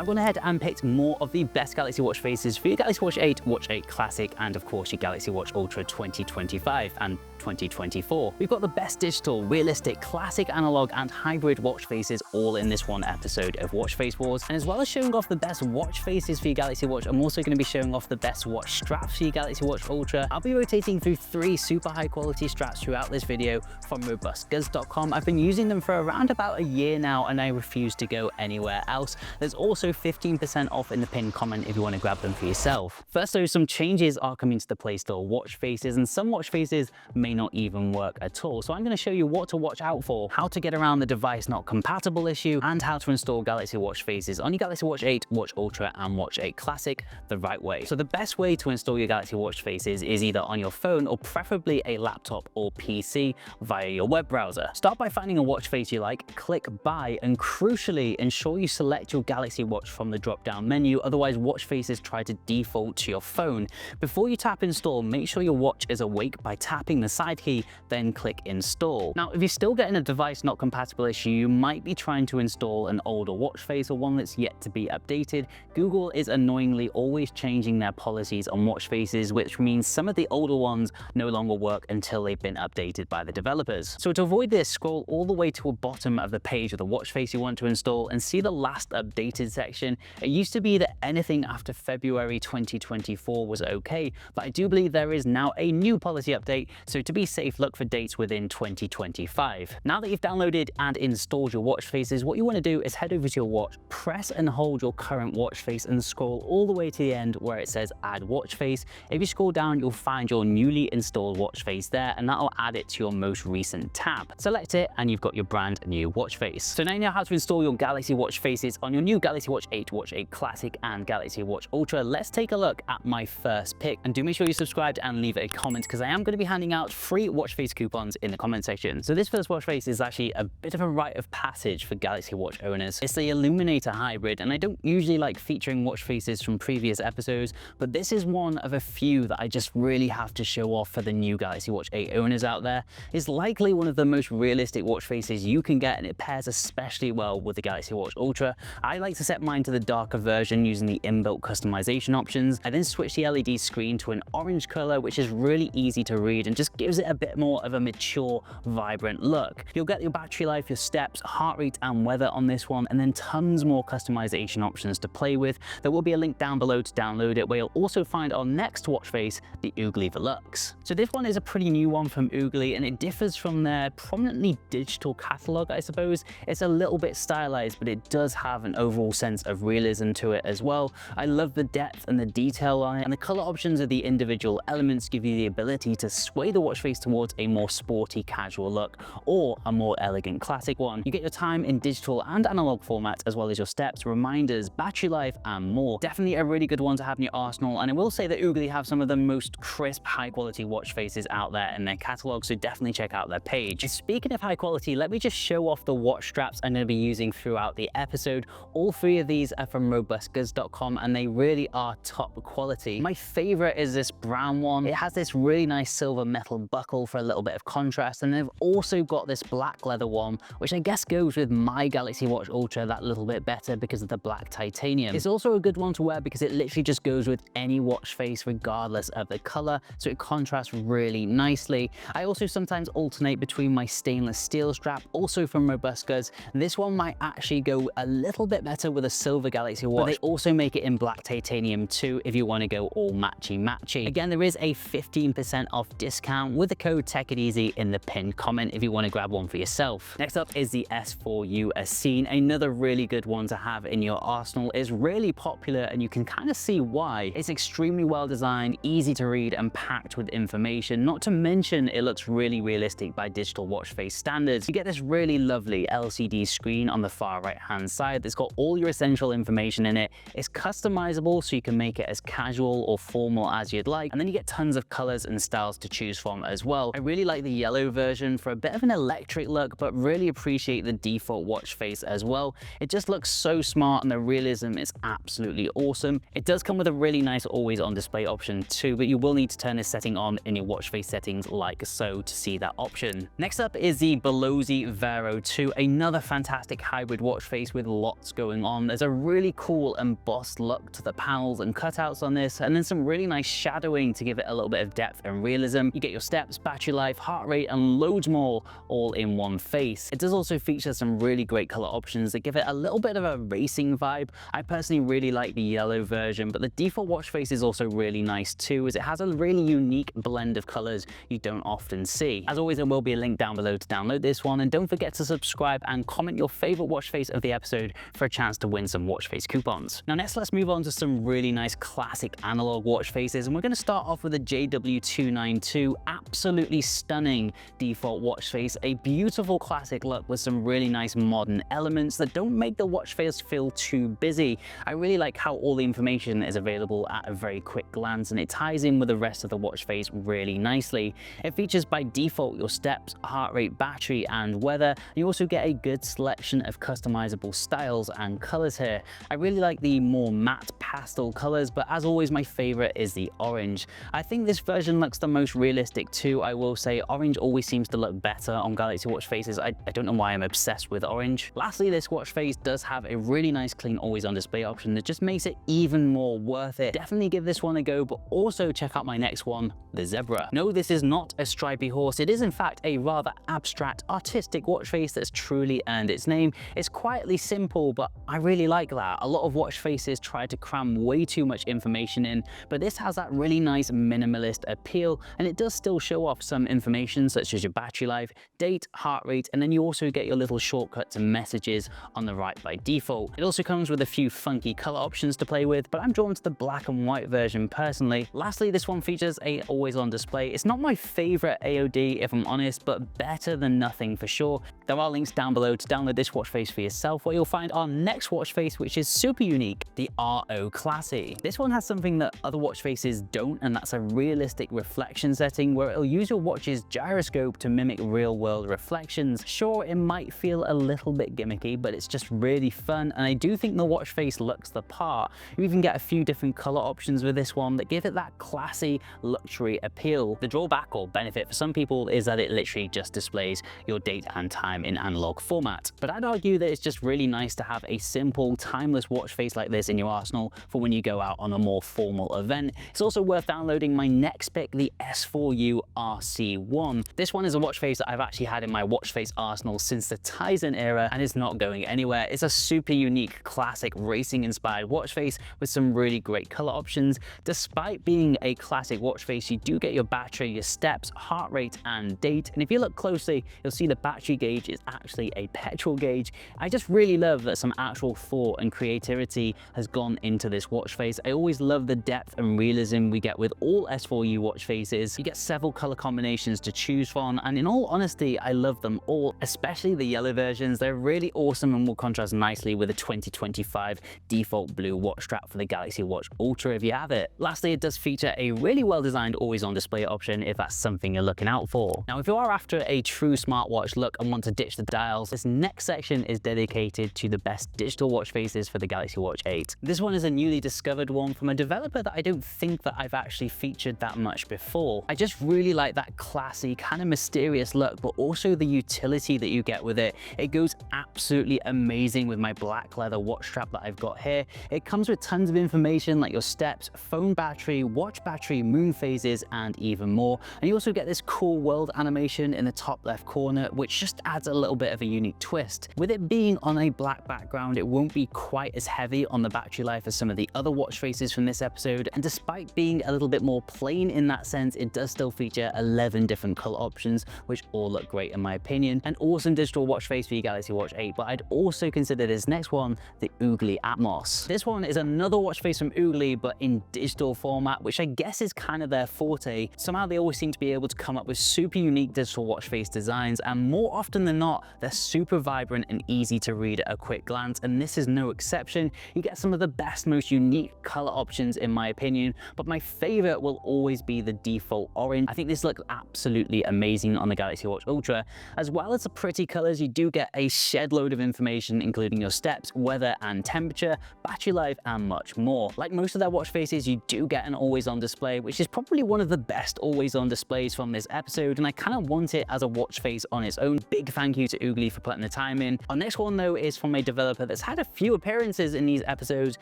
I've gone ahead and picked more of the best Galaxy Watch faces for your Galaxy Watch 8, Watch 8 Classic, and of course your Galaxy Watch Ultra 2025 and 2024. We've got the best digital, realistic, classic, analog, and hybrid watch faces all in this one episode of Watch Face Wars. And as well as showing off the best watch faces for your Galaxy Watch, I'm also going to be showing off the best watch straps for your Galaxy Watch Ultra. I'll be rotating through 3 super high quality straps throughout this video from robustgoods.com. I've been using them for around about a year now and I refuse to go anywhere else. There's also 15% off in the pinned comment if you want to grab them for yourself. First though, some changes are coming to the Play Store watch faces, and some watch faces may not even work at all. So I'm going to show you what to watch out for, how to get around the device not compatible issue, and how to install Galaxy Watch faces on your Galaxy Watch 8, Watch Ultra, and Watch 8 Classic the right way. So the best way to install your Galaxy Watch faces is either on your phone or preferably a laptop or PC via your web browser. Start by finding a watch face you like, click buy, and crucially ensure you select your Galaxy Watch from the drop down menu, otherwise watch faces try to default to your phone. Before you tap install, make sure your watch is awake by tapping the side key, then click install. Now, if you're still getting a device not compatible issue, you might be trying to install an older watch face or one that's yet to be updated. Google is annoyingly always changing their policies on watch faces, which means some of the older ones no longer work until they've been updated by the developers. So to avoid this, scroll all the way to the bottom of the page of the watch face you want to install and see the last updated section. It used to be that anything after February 2024 was okay, but I do believe there is now a new policy update, so to be safe, look for dates within 2025. Now that you've downloaded and installed your watch faces, what you want to do is head over to your watch, press and hold your current watch face and scroll all the way to the end where it says add watch face. If you scroll down, you'll find your newly installed watch face there, and that'll add it to your most recent tab. Select it and you've got your brand new watch face. So now you know how to install your Galaxy Watch faces on your new Galaxy Watch 8, Watch 8 Classic, and Galaxy Watch Ultra. Let's take a look at my first pick, and do make sure you subscribed and leave a comment because I am going to be handing out free watch face coupons in the comment section. So this first watch face is actually a bit of a rite of passage for Galaxy Watch owners. It's the ILLUMINATOR Hybrid, and I don't usually like featuring watch faces from previous episodes, but this is one of a few that I just really have to show off for the new Galaxy Watch 8 owners out there. It's likely one of the most realistic watch faces you can get, and it pairs especially well with the Galaxy Watch Ultra. I like to set mine to the darker version using the inbuilt customization options. I then switch the LED screen to an orange color, which is really easy to read and just gives it a bit more of a mature, vibrant look. You'll get your battery life, your steps, heart rate, and weather on this one, and then tons more customization options to play with. There will be a link down below to download it, where you'll also find our next watch face, the Oogly Velox. So this one is a pretty new one from Oogly, and it differs from their prominently digital catalog, I suppose. It's a little bit stylized, but it does have an overall sense of realism to it as well. I love the depth and the detail on it, and the color options of the individual elements give you the ability to sway the watch face towards a more sporty casual look or a more elegant classic one. You get your time in digital and analog format, as well as your steps, reminders, battery life, and more. Definitely a really good one to have in your arsenal, and I will say that Oogly have some of the most crisp, high quality watch faces out there in their catalog, so definitely check out their page. And speaking of high quality, let me just show off the watch straps I'm going to be using throughout the episode. All 3 of these are from robustgoods.com, and they really are top quality. My favorite is this brown one. It has this really nice silver metal buckle for a little bit of contrast, and they've also got this black leather one, which I guess goes with my Galaxy Watch Ultra that little bit better because of the black titanium. It's also a good one to wear because it literally just goes with any watch face regardless of the color, so it contrasts really nicely. I also sometimes alternate between my stainless steel strap, also from Robust Goods. This one might actually go a little bit better with a silver Galaxy Watch, but they also make it in black titanium too if you want to go all matchy-matchy. Again, there is a 15% off discount with the code TECHITEASY in the pinned comment if you want to grab one for yourself. Next up is the S4U Assen, another really good one to have in your arsenal. It's really popular and you can kind of see why. It's extremely well designed, easy to read, and packed with information, not to mention it looks really realistic by digital watch face standards. You get this really lovely LCD screen on the far right hand side that's got all your essential information in it. It's customizable so you can make it as casual or formal as you'd like, and then you get tons of colors and styles to choose from from as well. I really like the yellow version for a bit of an electric look, but really appreciate the default watch face as well. It just looks so smart and the realism is absolutely awesome. It does come with a really nice always on display option too, but you will need to turn this setting on in your watch face settings like so to see that option. Next up is the Oogly Vero 2, another fantastic hybrid watch face with lots going on. There's a really cool embossed look to the panels and cutouts on this, and then some really nice shadowing to give it a little bit of depth and realism. You get your steps, battery life, heart rate, and loads more all in one face. It does also feature some really great color options that give it a little bit of a racing vibe. I personally really like the yellow version, but the default watch face is also really nice too, as it has a really unique blend of colors you don't often see. As always, there will be a link down below to download this one, and don't forget to subscribe and comment your favorite watch face of the episode for a chance to win some watch face coupons. Now next, let's move on to some really nice classic analog watch faces, and we're going to start off with the JW292. Absolutely stunning default watch face, a beautiful classic look with some really nice modern elements that don't make the watch face feel too busy. I really like how all the information is available at a very quick glance, and it ties in with the rest of the watch face really nicely. It features by default your steps, heart rate, battery, and weather, and you also get a good selection of customizable styles and colors here. I really like the more matte pastel colors, but as always, my favorite is the orange. I think this version looks the most realistic too. I will say orange always seems to look better on Galaxy Watch faces. I don't know why I'm obsessed with orange. Lastly, this watch face does have a really nice clean always on display option that just makes it even more worth it. Definitely give this one a go, but also check out my next one, the Zebra. No, this is not a stripy horse. It is in fact a rather abstract artistic watch face that's truly earned its name. It's quietly simple, but I really like that. A lot of watch faces try to cram way too much information in, but this has that really nice minimalist appeal, and it does still show off some information such as your battery life, date, heart rate, and then you also get your little shortcut to messages on the right by default. It also comes with a few funky color options to play with, but I'm drawn to the black and white version personally. Lastly, this one features a always on display. It's not my favorite AOD if I'm honest, but better than nothing for sure. There are links down below to download this watch face for yourself, where you'll find our next watch face, which is super unique, the RO Classy. This one has something that other watch faces don't, and that's a realistic reflection setting where it'll use your watch's gyroscope to mimic real-world reflections. Sure, it might feel a little bit gimmicky, but it's just really fun, and I do think the watch face looks the part. You even get a few different color options with this one that give it that classy luxury appeal. The drawback or benefit for some people is that it literally just displays your date and time in analog format. But I'd argue that it's just really nice to have a simple, timeless watch face like this in your arsenal for when you go out on a more formal event. It's also worth downloading my next pick, the S4U RC ONE. This one is a watch face that I've actually had in my watch face arsenal since the Tizen era, and it's not going anywhere. It's a super unique, classic racing inspired watch face with some really great color options. Despite being a classic watch face, you do get your battery, your steps, heart rate, and date. And if you look closely, you'll see the battery gauge is actually a petrol gauge. I just really love that some actual thought and creativity has gone into this watch face. I always love the depth and realism we get with all S4U watch faces. You get several color combinations to choose from, and in all honesty, I love them all, especially the yellow versions. They're really awesome and will contrast nicely with the 2025 default blue watch strap for the Galaxy Watch Ultra if you have it. Lastly, it does feature a really well-designed always on display option if that's something you're looking out for. Now, if you are after a true smartwatch look and want to ditch the dials, this next section is dedicated to the best digital watch faces for the Galaxy Watch 8. This one is a newly discovered one from a developer that I don't think that I've actually featured that much before. I just really like that classy, kind of mysterious look, but also the utility that you get with it. It goes absolutely amazing with my black leather watch strap that I've got here. It comes with tons of information like your steps, phone battery, watch battery, moon phases, and even more. And you also get this cool world animation in the top left corner, which just adds a little bit of a unique twist. With it being on a black background, it won't be quite as heavy on the battery life as some of the other watch faces from this episode. And despite being a little bit more plain in that sense, it does still feature 11 different color options, which all look great in my opinion. An awesome digital watch face for your Galaxy Watch 8, but I'd also consider this next one the Oogly Atmos. This one is another watch face from Oogly, but in digital format, which I guess is kind of their forte. Somehow they always seem to be able to come up with super unique digital watch face designs, and more often than not, they're super vibrant and easy to read at a quick glance, and this is no exception. You get some of the best, most unique color options in my opinion, but my favorite will always be the default orange. I think this looks absolutely amazing on the Galaxy Watch Ultra. As well as the pretty colors, you do get a shed load of information, including your steps, weather and temperature, battery life, and much more. Like most of their watch faces, you do get an always-on display, which is probably one of the best always-on displays from this episode, and I kind of want it as a watch face on its own. Big thank you to Oogly for putting the time in. Our next one though is from a developer that's had a few appearances in these episodes.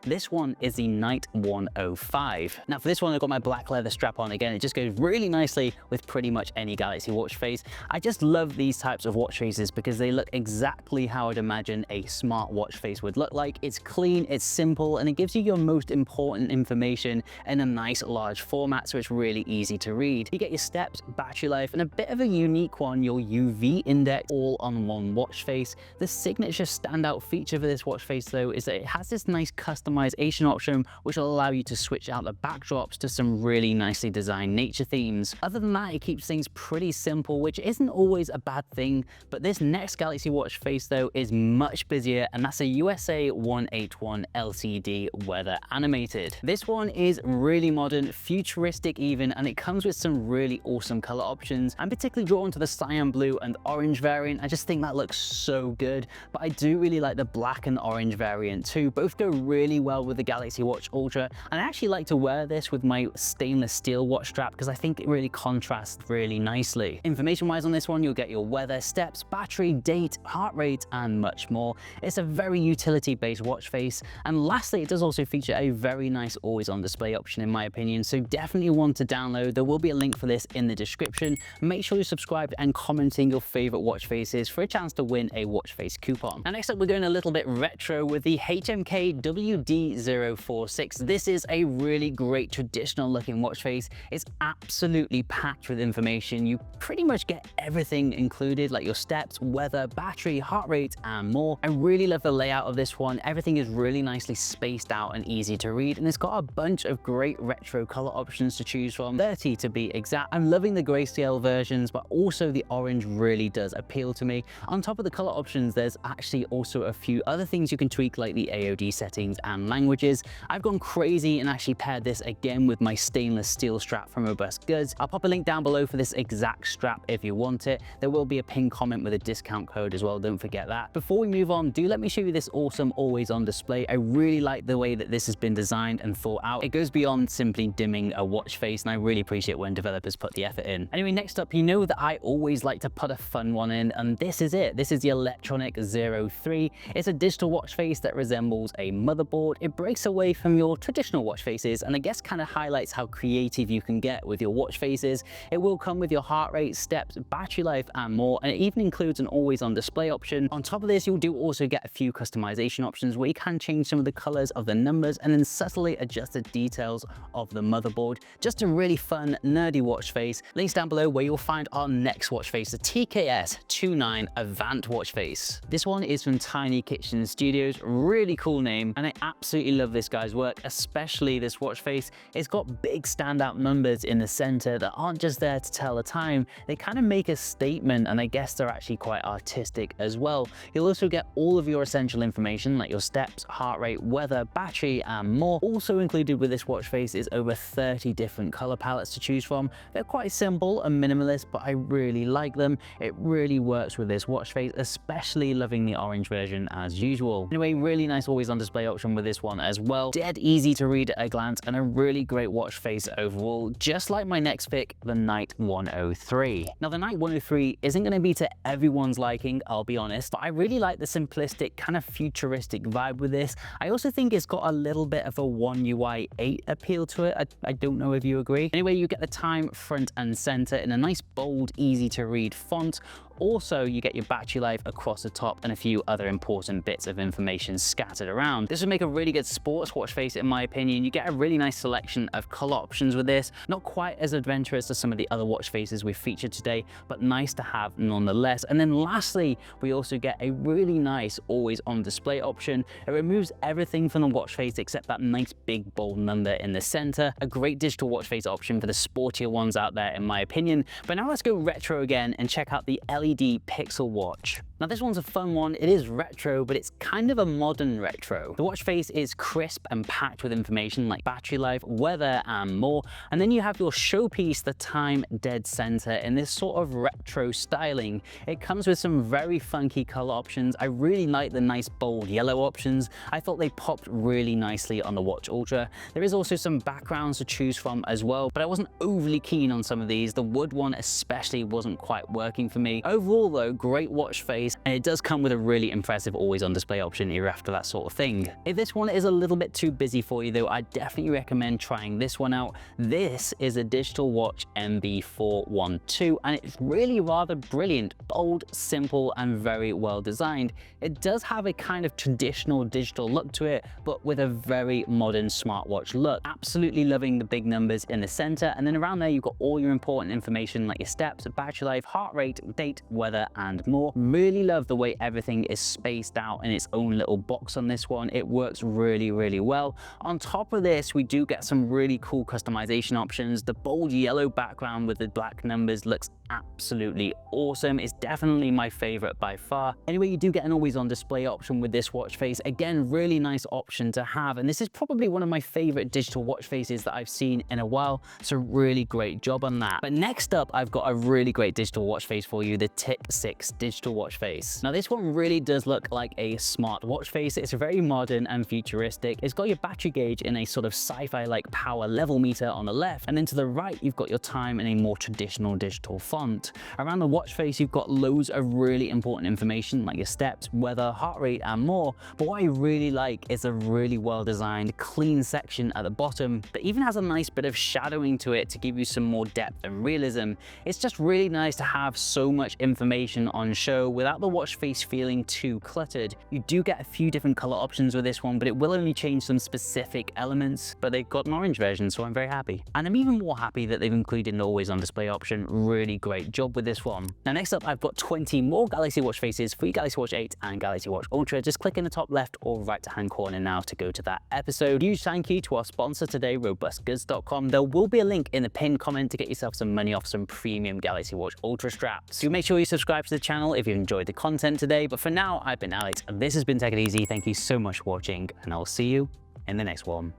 This one is the Night 105. Now for this one, I've got my black leather strap on. Again, it just goes really nicely with pretty much any Galaxy Watch face. I just love these types of watch faces because they look exactly how I'd imagine a smart watch face would look like. It's clean, it's simple, and it gives you your most important information in a nice large format, so it's really easy to read. You get your steps, battery life, and a bit of a unique one, your UV index, all on one watch face. The signature standout feature for this watch face though is that it has this nice customization option which will allow you to switch out the backdrops to some really nicely designed nature themes. Other than that, it keeps things pretty simple, which isn't always a bad thing, but this next Galaxy Watch face though is much busier, and that's a USA181 LCD Weather animated. This one is really modern, futuristic even, and it comes with some really awesome color options. I'm particularly drawn to the cyan blue and orange variant. I just think that looks so good, but I do really like the black and orange variant too. Both go really well with the Galaxy Watch Ultra, and I actually like to wear this with my stainless steel watch strap because I think it really contrasts really nicely. Information wise on this one, you'll get your weather, steps, battery, date, heart rate, and much more. It's a very utility based watch face, and lastly, it does also feature a very nice always on display option in my opinion, so definitely want to download. There will be a link for this in the description. Make sure you're subscribed and commenting your favorite watch faces for a chance to win a watch face coupon. And next up, we're going a little bit retro with the HMK WD046. This is a really great traditional looking watch face. It's absolutely packed with information. You pretty much get everything included, like your steps, weather, battery, heart rate, and more. I really love the layout of this one. Everything is really nicely spaced out and easy to read, and it's got a bunch of great retro color options to choose from, 30 to be exact. I'm loving the grayscale versions, but also the orange really does appeal to me. On top of the color options, there's actually also a few other things you can tweak, like the AOD settings and languages. I've gone crazy and actually paired this again with my stainless steel strap from Robust Goods. I'll pop a link down below for this exact strap if you want it. There will be a pinned comment with a discount code as well, don't forget that. Before we move on, do let me show you this awesome always on display. I really like the way that this has been designed and thought out. It goes beyond simply dimming a watch face, and I really appreciate when developers put the effort in. Anyway, next up, you know that I always like to put a fun one in, and this is it. This is the Electronic 03. It's a digital watch face that resembles a motherboard. It breaks away from your traditional watch faces, and I guess kind of highlights how creative you can get with your watch faces. It will come with your heart rate, steps, battery life, and more, and it even includes an always on display option. On top of this, you do also get a few customization options where you can change some of the colors of the numbers and then subtly adjust the details of the motherboard. Just a really fun, nerdy watch face. Links down below where you'll find our next watch face, the TIC16 Avant watch face. This one is from Tiny Kitchen Studios, really cool name, and I absolutely love this guy's work, especially this watch face. It's got big standout numbers in the center that aren't just there to tell the time. They kind of make a statement, and I guess they're actually quite artistic as well. You'll also get all of your essential information like your steps, heart rate, weather, battery, and more. Also included with this watch face is over 30 different color palettes to choose from. They're quite simple and minimalist, but I really like them. It really works with this watch face, especially loving the orange version as usual. Anyway, really nice always on display option with this one as well. Dead easy to read at a glance, and a really great watch face overall, just like my next pick, the Night 103. Now the Night 103 isn't going to be to everyone's liking, I'll be honest, but I really like the simplistic kind of futuristic vibe with this. I also think it's got a little bit of a One UI 8 appeal to it. I don't know if you agree. Anyway, you get the time front and center in a nice bold, easy to read font. Also, you get your battery life across the top and a few other important bits of information scattered around. This would make a really good sports watch face in my opinion. You get a really nice selection of color options with this. Not quite as adventurous as some of the other watch faces we've featured today, but nice to have nonetheless. And then lastly, we also get a really nice always on display option. It removes everything from the watch face except that nice big bold number in the center. A great digital watch face option for the sportier ones out there in my opinion. But now let's go retro again and check out the LED Pixel watch. Now this one's a fun one. It is retro, but it's kind of a modern retro. The watch face is crisp and packed with information like battery life, weather, and more. And then you have your showpiece, the time dead center, in this sort of retro styling. It comes with some very funky color options. I really like the nice bold yellow options. I thought they popped really nicely on the Watch Ultra. There is also some backgrounds to choose from as well, but I wasn't overly keen on some of these. The wood one especially wasn't quite working for me. Overall though, great watch face, and it does come with a really impressive always on display option if you're after that sort of thing. If this one is a little bit too busy for you though, I definitely recommend trying this one out. This is a Digital Watch MB412, and it's really rather brilliant, bold, simple, and very well designed. It does have a kind of traditional digital look to it, but with a very modern smartwatch look. Absolutely loving the big numbers in the center, and then around there you've got all your important information like your steps, battery life, heart rate, date, weather, and more. Really love the way everything is spaced out in its own little box on this one. It works really, really well. On top of this, we do get some really cool customization options. The bold yellow background with the black numbers looks absolutely awesome. It's definitely my favorite by far. Anyway, you do get an always on display option with this watch face. Again, really nice option to have, and this is probably one of my favorite digital watch faces that I've seen in a while, so really great job on that. But next up, I've got a really great digital watch face for you, the TIC16 Digital Watch face. Now this one really does look like a smart watch face. It's very modern and futuristic. It's got your battery gauge in a sort of sci-fi like power level meter on the left, and then to the right you've got your time in a more traditional digital font. Around the watch face you've got loads of really important information like your steps, weather, heart rate, and more. But what I really like is a really well designed clean section at the bottom that even has a nice bit of shadowing to it to give you some more depth and realism. It's just really nice to have so much information on show without the watch face feeling too cluttered. You do get a few different color options with this one, but it will only change some specific elements, but they've got an orange version, so I'm very happy. And I'm even more happy that they've included an always on display option. Really great job with this one. Now next up, I've got 20 more Galaxy Watch faces for your Galaxy Watch 8 and Galaxy Watch Ultra. Just click in the top left or right hand corner now to go to that episode. Huge thank you to our sponsor today, robustgoods.com. There will be a link in the pinned comment to get yourself some money off some premium Galaxy Watch Ultra straps. So make sure you subscribe to the channel if you enjoyed the content today. But for now, I've been Alex, and this has been Take It Easy. Thank you so much for watching, and I'll see you in the next one.